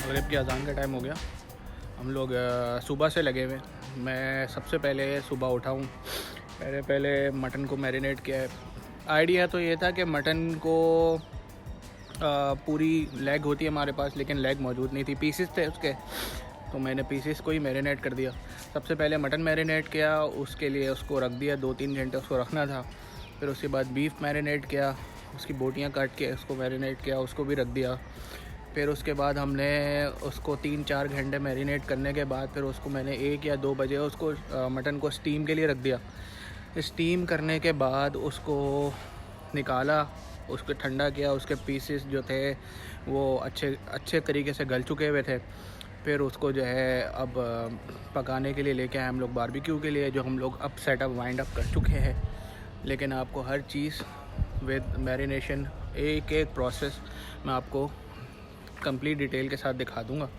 मगरिब की अज़ान का टाइम हो गया। हम लोग सुबह से लगे हुए। मैं सबसे पहले सुबह उठा हूँ। पहले मटन को मैरिनेट किया है। आइडिया तो ये था कि मटन को पूरी लेग होती है हमारे पास, लेकिन लेग मौजूद नहीं थी, पीसेस थे उसके, तो मैंने पीसेस को ही मैरिनेट कर दिया। सबसे पहले मटन मैरिनेट किया, उसके लिए उसको रख दिया, 2-3 घंटे उसको रखना था। फिर उसके बाद बीफ मैरिनेट किया, उसकी बोटियाँ काट के उसको मैरिनेट किया, उसको भी रख दिया। फिर उसके बाद हमने उसको 3-4 घंटे मैरिनेट करने के बाद फिर उसको मैंने 1 या 2 बजे उसको मटन को स्टीम के लिए रख दिया। स्टीम करने के बाद उसको निकाला, उसको ठंडा किया। उसके पीसेस जो थे वो अच्छे तरीके से गल चुके हुए थे। फिर उसको जो है अब पकाने के लिए लेके आए हम लोग बारबेक्यू के लिए, जो हम लोग अब सेटअप वाइंड अप कर चुके हैं। लेकिन आपको हर चीज़ विद मैरिनेशन, एक एक प्रोसेस मैं आपको कंप्लीट डिटेल के साथ दिखा दूंगा।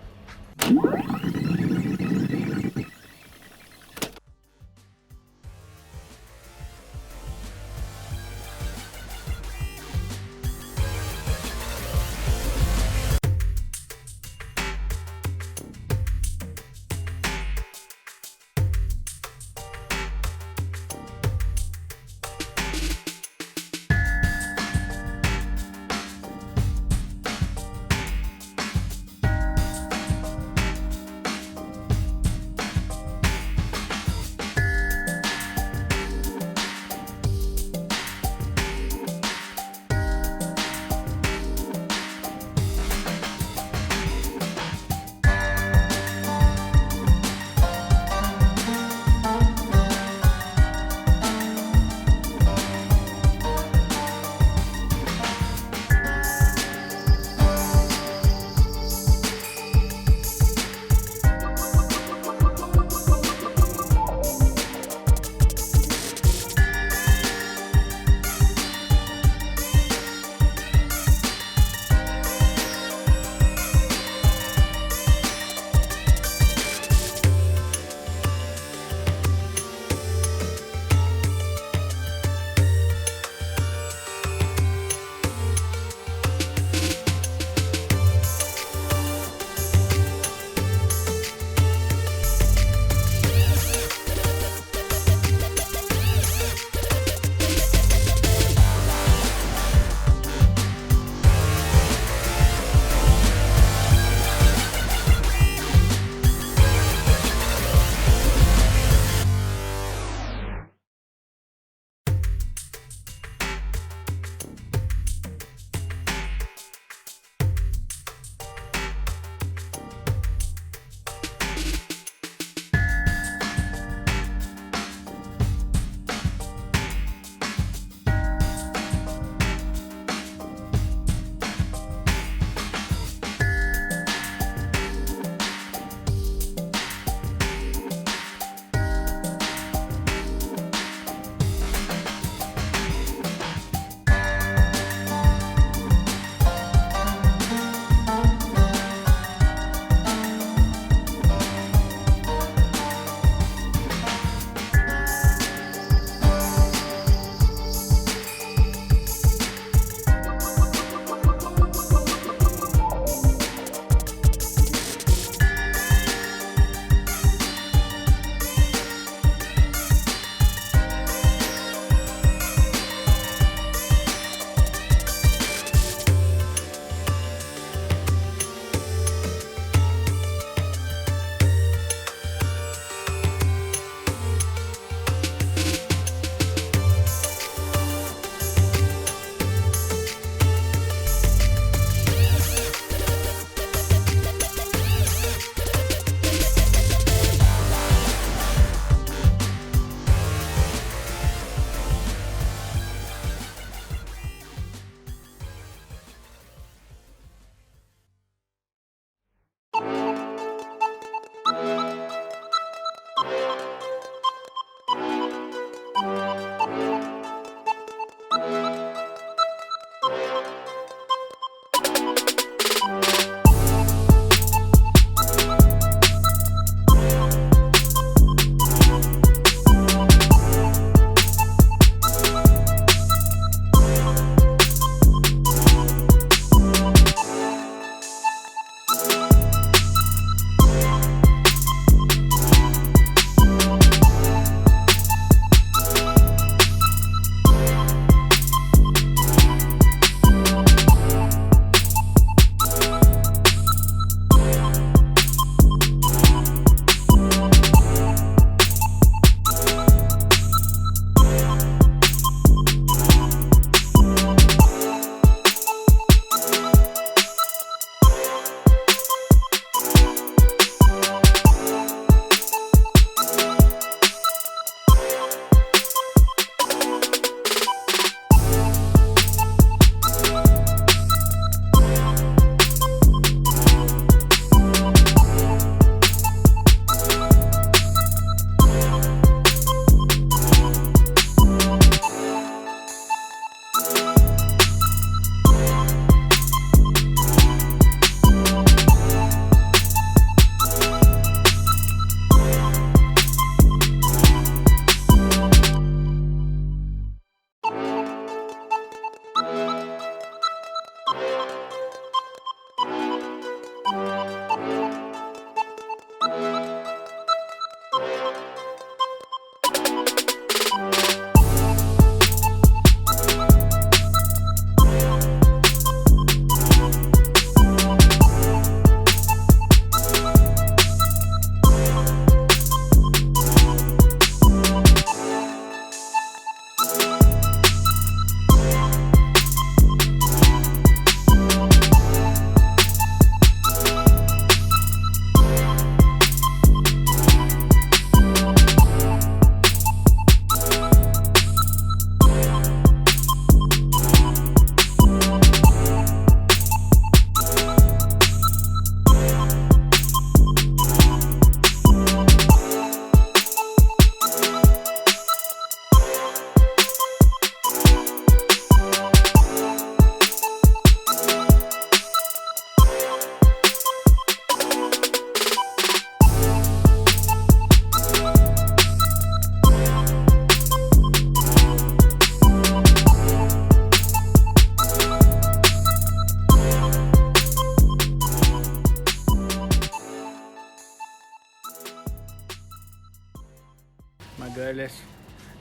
My girl is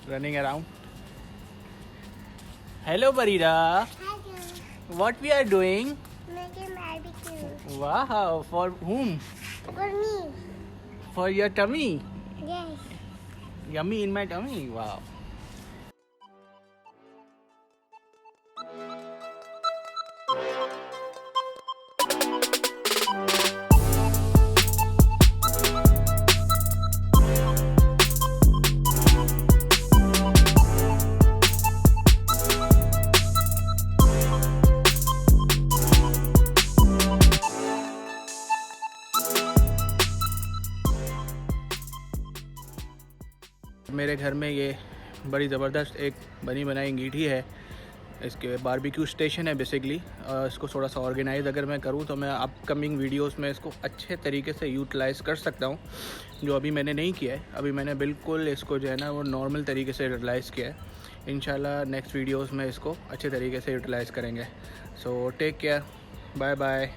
running around. Hello, Barira. Hello. What we are doing? Making barbecue. Wow. For whom? For me. For your tummy. Yes. Yummy in my tummy. Wow. मेरे घर में ये बड़ी ज़बरदस्त एक बनी बनाई अंगीठी है। इसके बारबेक्यू स्टेशन है बेसिकली। इसको थोड़ा सा ऑर्गेनाइज अगर मैं करूँ तो मैं अपकमिंग वीडियोस में इसको अच्छे तरीके से यूटिलाइज़ कर सकता हूँ, जो अभी मैंने नहीं किया है। अभी मैंने बिल्कुल इसको जो है ना वो नॉर्मल तरीके से यूटिलाइज़ किया है। इंशाल्लाह नेक्स्ट वीडियोस में इसको अच्छे तरीके से यूटिलाइज़ करेंगे। So take care, bye bye.